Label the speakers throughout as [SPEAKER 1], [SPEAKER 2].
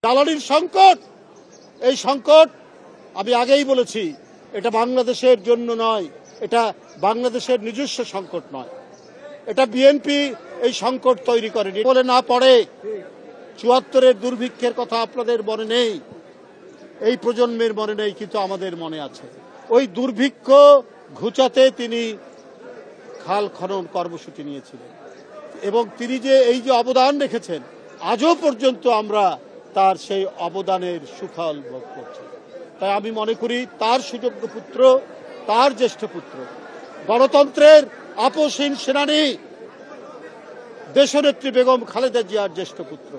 [SPEAKER 1] জ্বালানির সংকট, এই সংকট আমি আগেই বলেছি, এটা বাংলাদেশের জন্য নয়, এটা বাংলাদেশের নিজস্ব সংকট নয়, এটা বিএনপি এই সংকট তৈরি করেনি বলে না পড়ে। ৭৪-এর দুর্ভিক্ষের কথা আপনাদের মনে নেই, এই প্রজন্মের মনে নেই, কিন্তু আমাদের মনে আছে। ওই দুর্ভিক্ষ ঘুচাতে তিনি খাল খনন কর্মসূচি নিয়েছিলেন এবং তিনি যে এই যে অবদান রেখেছেন, আজও পর্যন্ত আমরা তার সেই অবদানের সুফল ভোগ করছি। তাই আমি মনে করি তার সুযোগ্য পুত্র, তার জ্যেষ্ঠ পুত্র, গণতন্ত্রের আপসহীন সেনানী দেশনেত্রী বেগম খালেদা জিয়ার জ্যেষ্ঠ পুত্র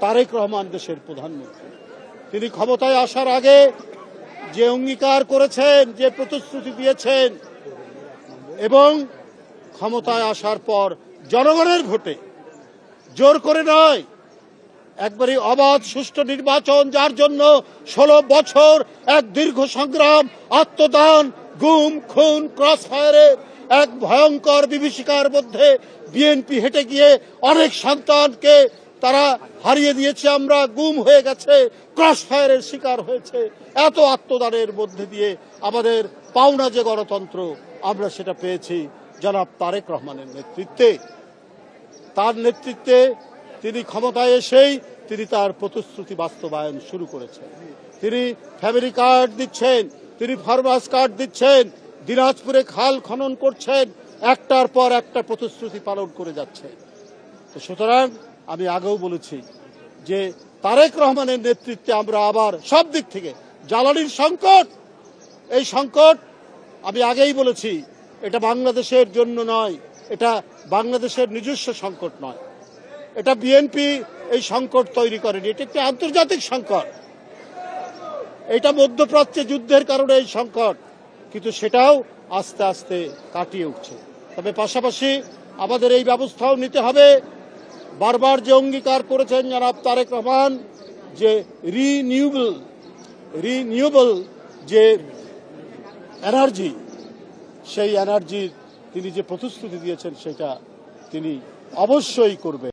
[SPEAKER 1] তারেক রহমান দেশের প্রধানমন্ত্রী। তিনি ক্ষমতায় আসার আগে যে অঙ্গীকার করেছেন, যে প্রতিশ্রুতি দিয়েছেন এবং ক্ষমতায় আসার পর জনগণের ভোটে, জোর করে নয়, একবারে অবাধ সুষ্ঠু নির্বাচন, যার জন্য 16 বছর এক দীর্ঘ সংগ্রাম, আত্মদান, গুম খুন, ক্রস ফায়ারের এক ভয়ঙ্কর বিভীষিকার মধ্যে বিএনপি হেঁটে গিয়ে অনেক সন্তানকে তারা হারিয়ে দিয়েছে, আমরা গুম হয়ে গেছে, ক্রস ফায়ারের শিকার হয়েছে। এত আত্মদানের মধ্যে দিয়ে আমাদের পাওনা যে গণতন্ত্র, আমরা সেটা পেয়েছি জনাব তারেক রহমানের নেতৃত্বে। তার নেতৃত্বে তিনি ক্ষমতায় এসেই তিনি তার প্রতিশ্রুতি বাস্তবায়ন শুরু করেছেন। তিনি ফ্যামিলি কার্ড দিচ্ছেন, তিনি ফার্মার্স কার্ড দিচ্ছেন, দিনাজপুরে খাল খনন করছেন, একটার পর একটা প্রতিশ্রুতি পালন করে যাচ্ছে। তো সুতরাং আমি আগেও বলেছি যে তারেক রহমানের নেতৃত্বে আমরা আবার সব দিক থেকে, জ্বালানির সংকট, এই সংকট আমি আগেই বলেছি, এটা বাংলাদেশের জন্য নয়, এটা বাংলাদেশের নিজস্ব সংকট নয়, এটা বিএনপি এই সংকট তৈরি করেনি, এটা একটি আন্তর্জাতিক সংকট, এটা মধ্যপ্রাচ্যে যুদ্ধের কারণে এই সংকট, কিন্তু সেটাও আস্তে আস্তে কাটিয়ে উঠছে। তবে পাশাপাশি আমাদের এই ব্যবস্থাও নিতে হবে, বারবার যে অঙ্গীকার করেছেন জনাব তারেক রহমান, যে রিনিউয়েবল যে এনার্জি, সেই এনার্জির তিনি যে প্রতিশ্রুতি দিয়েছেন সেটা তিনি অবশ্যই করবেন।